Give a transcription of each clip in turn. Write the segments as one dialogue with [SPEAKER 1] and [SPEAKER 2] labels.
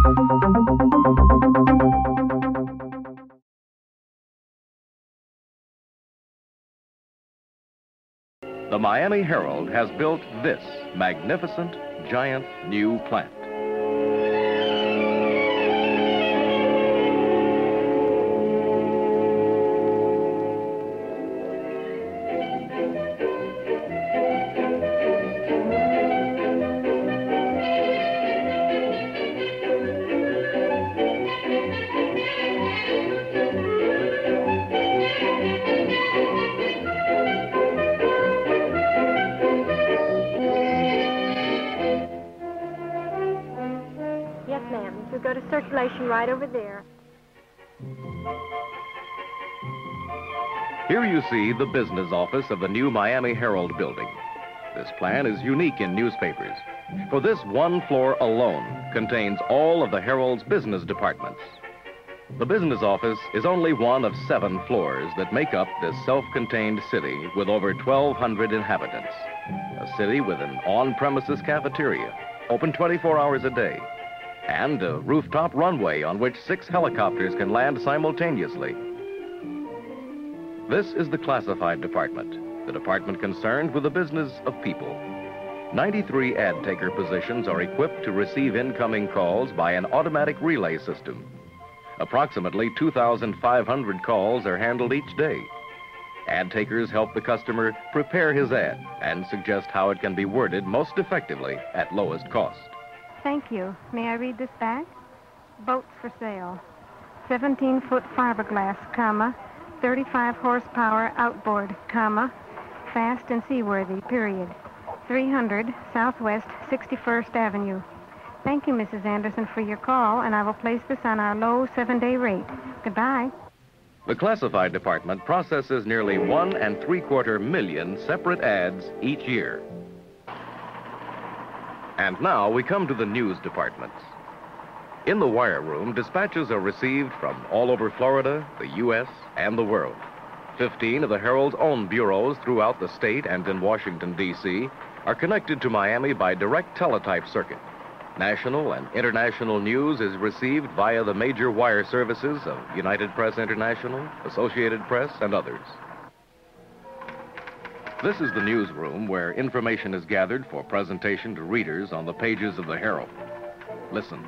[SPEAKER 1] The Miami Herald has built this magnificent, giant new plant.
[SPEAKER 2] We'll go to circulation right over there.
[SPEAKER 1] Here you see the business office of the new Miami Herald building. This plan is unique in newspapers, for this one floor alone contains all of the Herald's business departments. The business office is only one of 7 floors that make up this self-contained city with over 1,200 inhabitants. A city with an on-premises cafeteria, open 24 hours a day, and a rooftop runway on which 6 helicopters can land simultaneously. This is the classified department, the department concerned with the business of people. 93 ad taker positions are equipped to receive incoming calls by an automatic relay system. Approximately 2,500 calls are handled each day. Ad takers help the customer prepare his ad and suggest how it can be worded most effectively at lowest cost.
[SPEAKER 2] Thank you. May I read this back? Boats for sale. 17-foot fiberglass, comma, 35 horsepower outboard, comma, fast and seaworthy, period. 300 Southwest 61st Avenue. Thank you, Mrs. Anderson, for your call, and I will place this on our low 7-day rate. Goodbye.
[SPEAKER 1] The classified department processes nearly 1.75 million separate ads each year. And now we come to the news departments. In the wire room, dispatches are received from all over Florida, the U.S., and the world. 15 of the Herald's own bureaus throughout the state and in Washington, D.C. are connected to Miami by direct teletype circuit. National and international news is received via the major wire services of United Press International, Associated Press, and others. This is the newsroom where information is gathered for presentation to readers on the pages of the Herald. Listen.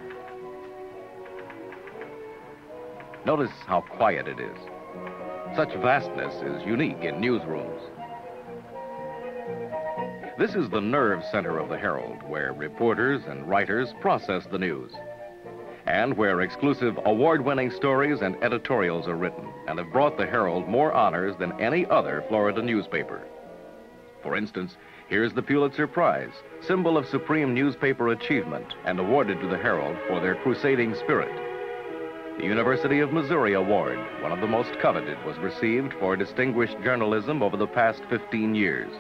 [SPEAKER 1] Notice how quiet it is. Such vastness is unique in newsrooms. This is the nerve center of the Herald, where reporters and writers process the news, and where exclusive award-winning stories and editorials are written and have brought the Herald more honors than any other Florida newspaper. For instance, here's the Pulitzer Prize, symbol of supreme newspaper achievement and awarded to the Herald for their crusading spirit. The University of Missouri Award, one of the most coveted, was received for distinguished journalism over the past 15 years.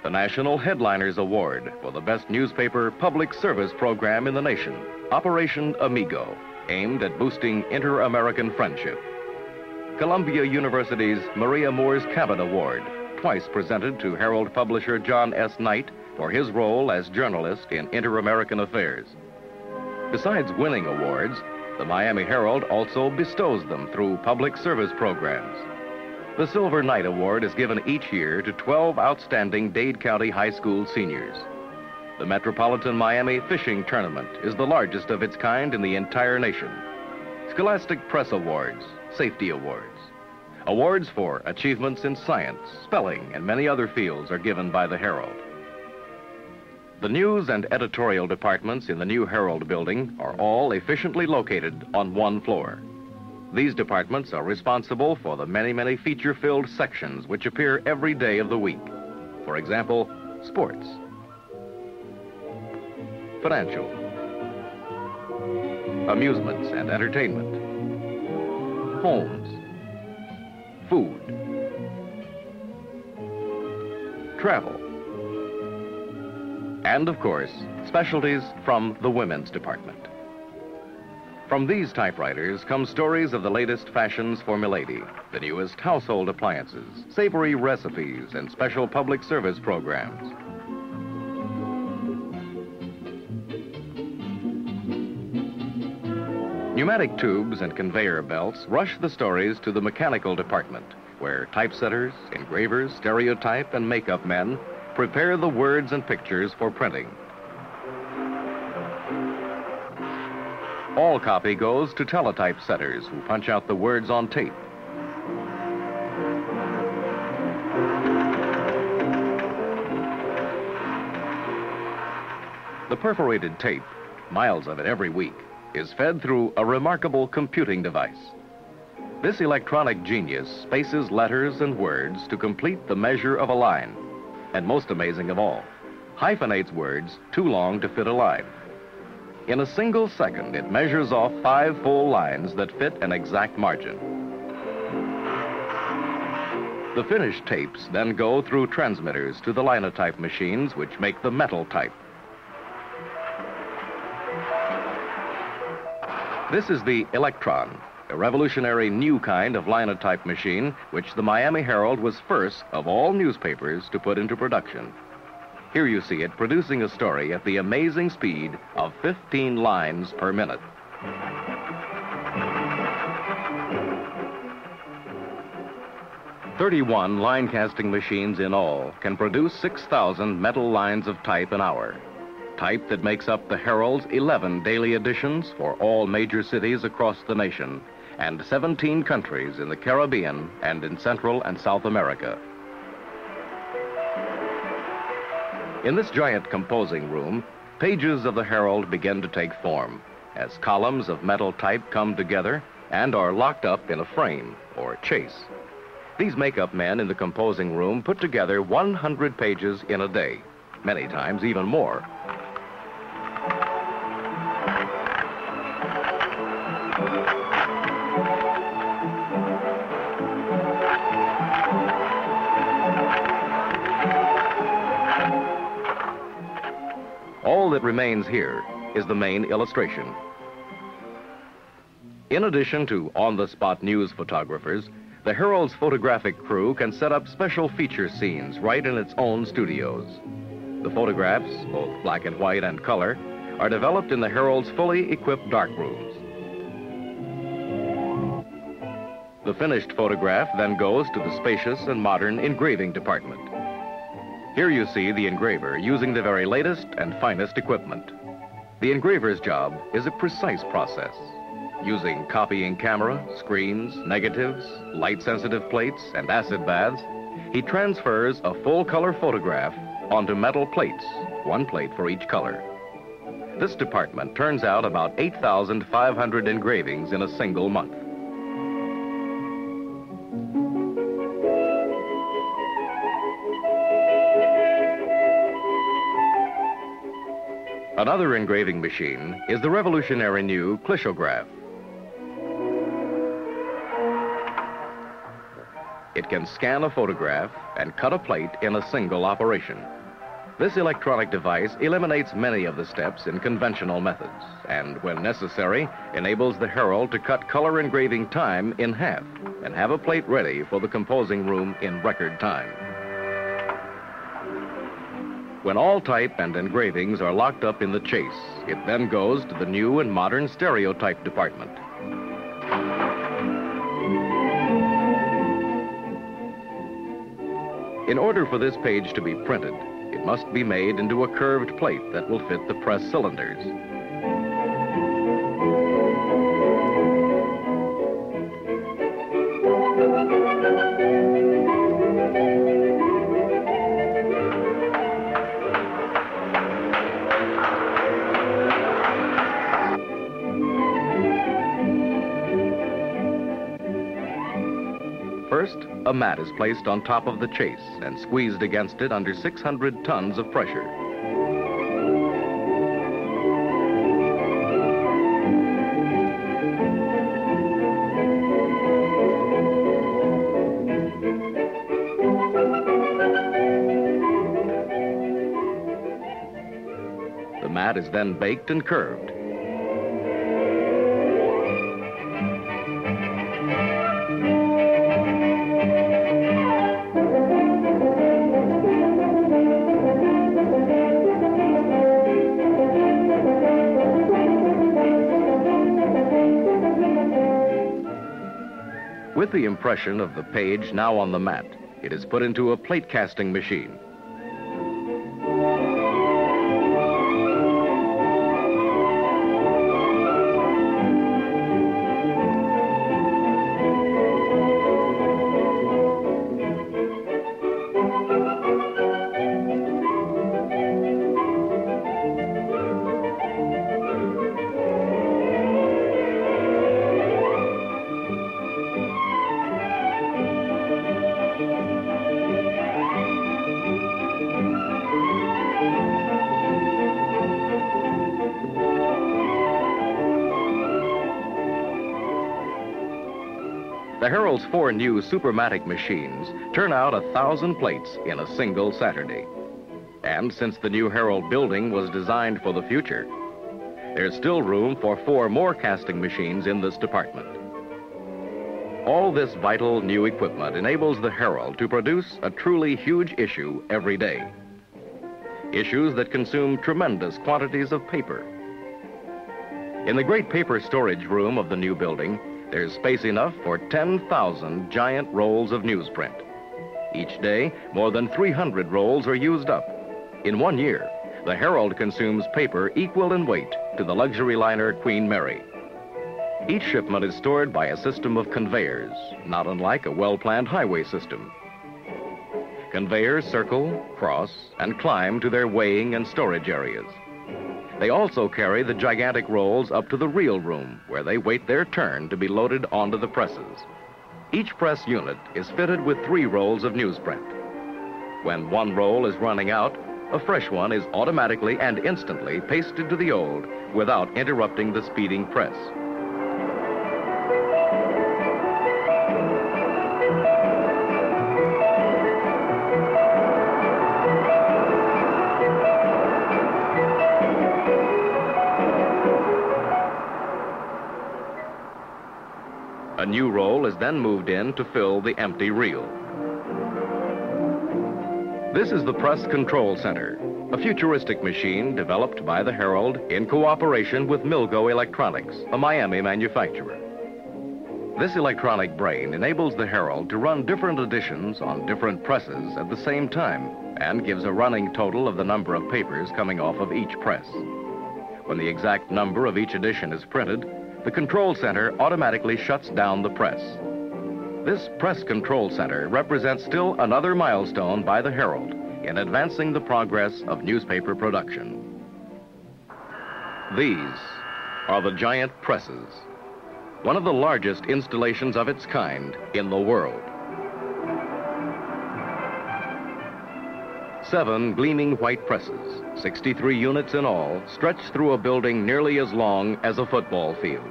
[SPEAKER 1] The National Headliners Award for the best newspaper public service program in the nation, Operation Amigo, aimed at boosting inter-American friendship. Columbia University's Maria Moore's Cabot Award, twice presented to Herald publisher John S. Knight for his role as journalist in inter-American affairs. Besides winning awards, the Miami Herald also bestows them through public service programs. The Silver Knight Award is given each year to 12 outstanding Dade County High School seniors. The Metropolitan Miami Fishing Tournament is the largest of its kind in the entire nation. Scholastic Press Awards, Safety Awards. Awards for achievements in science, spelling, and many other fields are given by the Herald. The news and editorial departments in the new Herald building are all efficiently located on one floor. These departments are responsible for the many feature-filled sections which appear every day of the week. For example, sports, financial, amusements and entertainment, homes, food, travel, and of course, specialties from the women's department. From these typewriters come stories of the latest fashions for milady, the newest household appliances, savory recipes, and special public service programs. Pneumatic tubes and conveyor belts rush the stories to the mechanical department, where typesetters, engravers, stereotype, and makeup men prepare the words and pictures for printing. All copy goes to teletype setters who punch out the words on tape. The perforated tape, miles of it every week, is fed through a remarkable computing device. This electronic genius spaces letters and words to complete the measure of a line. And most amazing of all, hyphenates words too long to fit a line. In a single second, it measures off 5 full lines that fit an exact margin. The finished tapes then go through transmitters to the linotype machines, which make the metal type. This is the Electron, a revolutionary new kind of linotype machine which the Miami Herald was first of all newspapers to put into production. Here you see it producing a story at the amazing speed of 15 lines per minute. "31 line casting machines in all can produce 6,000 metal lines of type an hour. Type that makes up the Herald's 11 daily editions for all major cities across the nation and 17 countries in the Caribbean and in Central and South America. In this giant composing room, pages of the Herald begin to take form as columns of metal type come together and are locked up in a frame or chase. These makeup men in the composing room put together 100 pages in a day, many times even more. All that remains here is the main illustration. In addition to on-the-spot news photographers, the Herald's photographic crew can set up special feature scenes right in its own studios. The photographs, both black and white and color, are developed in the Herald's fully equipped darkrooms. The finished photograph then goes to the spacious and modern engraving department. Here you see the engraver using the very latest and finest equipment. The engraver's job is a precise process. Using copying camera, screens, negatives, light-sensitive plates, and acid baths, he transfers a full-color photograph onto metal plates, 1 plate for each color. This department turns out about 8,500 engravings in a single month. Another engraving machine is the revolutionary new clichograph. It can scan a photograph and cut a plate in a single operation. This electronic device eliminates many of the steps in conventional methods and, when necessary, enables the Herald to cut color engraving time in half and have a plate ready for the composing room in record time. When all type and engravings are locked up in the chase, it then goes to the new and modern stereotype department. In order for this page to be printed, it must be made into a curved plate that will fit the press cylinders. First, a mat is placed on top of the chase and squeezed against it under 600 tons of pressure. The mat is then baked and curved. With the impression of the page now on the mat, it is put into a plate casting machine. The Herald's 4 new Supermatic machines turn out 1,000 plates in a single Saturday. And since the new Herald building was designed for the future, there's still room for 4 more casting machines in this department. All this vital new equipment enables the Herald to produce a truly huge issue every day. Issues that consume tremendous quantities of paper. In the great paper storage room of the new building, there's space enough for 10,000 giant rolls of newsprint. Each day, more than 300 rolls are used up. In 1 year, the Herald consumes paper equal in weight to the luxury liner Queen Mary. Each shipment is stored by a system of conveyors, not unlike a well-planned highway system. Conveyors circle, cross, and climb to their weighing and storage areas. They also carry the gigantic rolls up to the reel room, where they wait their turn to be loaded onto the presses. Each press unit is fitted with 3 rolls of newsprint. When one roll is running out, a fresh one is automatically and instantly pasted to the old without interrupting the speeding press. A new roll is then moved in to fill the empty reel. This is the Press Control Center, a futuristic machine developed by the Herald in cooperation with Milgo Electronics, a Miami manufacturer. This electronic brain enables the Herald to run different editions on different presses at the same time and gives a running total of the number of papers coming off of each press. When the exact number of each edition is printed, the control center automatically shuts down the press. This Press Control Center represents still another milestone by the Herald in advancing the progress of newspaper production. These are the giant presses, one of the largest installations of its kind in the world. 7 gleaming white presses, 63 units in all, stretch through a building nearly as long as a football field.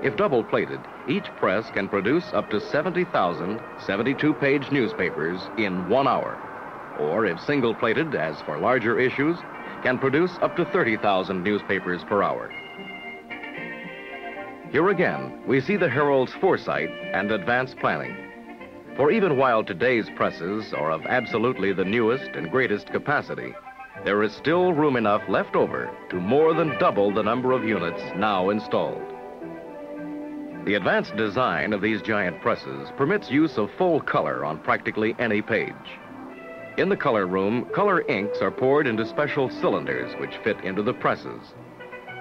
[SPEAKER 1] If double-plated, each press can produce up to 70,000 72-page newspapers in 1 hour. Or if single-plated, as for larger issues, can produce up to 30,000 newspapers per hour. Here again, we see the Herald's foresight and advanced planning. For even while today's presses are of absolutely the newest and greatest capacity, there is still room enough left over to more than double the number of units now installed. The advanced design of these giant presses permits use of full color on practically any page. In the color room, color inks are poured into special cylinders which fit into the presses.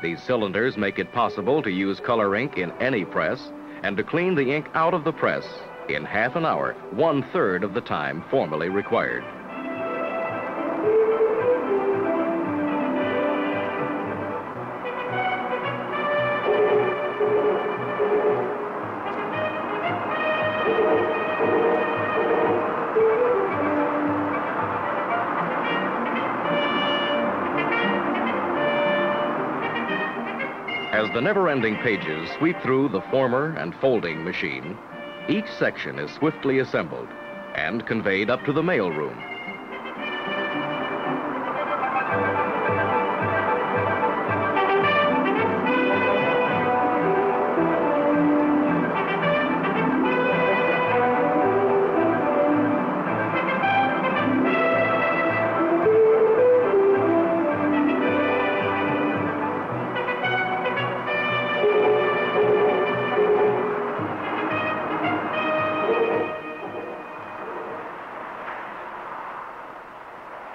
[SPEAKER 1] These cylinders make it possible to use color ink in any press and to clean the ink out of the press in half an hour, 1/3 of the time formerly required. As the never-ending pages sweep through the former and folding machine, each section is swiftly assembled and conveyed up to the mail room.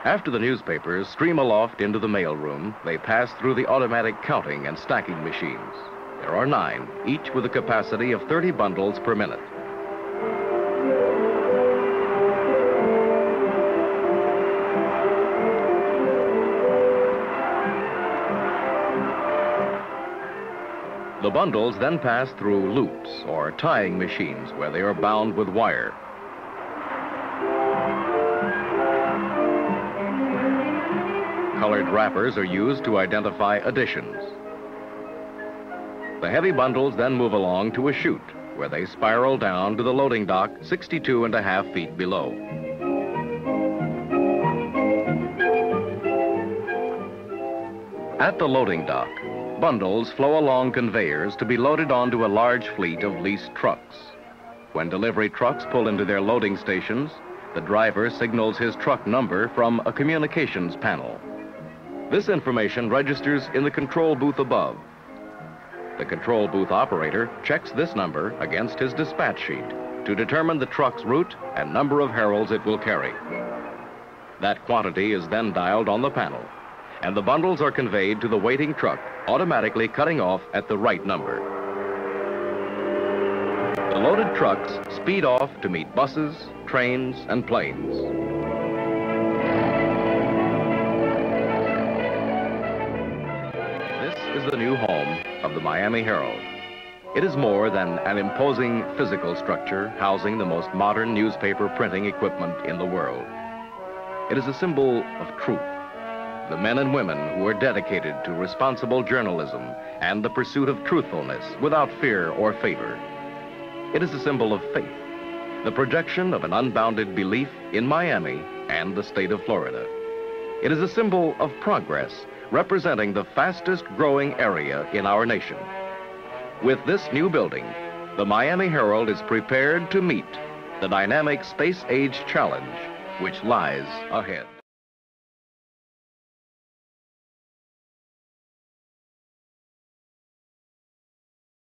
[SPEAKER 1] After the newspapers stream aloft into the mailroom, they pass through the automatic counting and stacking machines. There are 9, each with a capacity of 30 bundles per minute. The bundles then pass through loops or tying machines where they are bound with wire. Colored wrappers are used to identify additions. The heavy bundles then move along to a chute where they spiral down to the loading dock 62.5 feet below. At the loading dock, bundles flow along conveyors to be loaded onto a large fleet of leased trucks. When delivery trucks pull into their loading stations, the driver signals his truck number from a communications panel. This information registers in the control booth above. The control booth operator checks this number against his dispatch sheet to determine the truck's route and number of heralds it will carry. That quantity is then dialed on the panel, and the bundles are conveyed to the waiting truck, automatically cutting off at the right number. The loaded trucks speed off to meet buses, trains, and planes. This is the new home of the Miami Herald. It is more than an imposing physical structure housing the most modern newspaper printing equipment in the world. It is a symbol of truth. The men and women who are dedicated to responsible journalism and the pursuit of truthfulness without fear or favor. It is a symbol of faith, the projection of an unbounded belief in Miami and the state of Florida. It is a symbol of progress, representing the fastest growing area in our nation. With this new building, the Miami Herald is prepared to meet the dynamic space age challenge which lies ahead.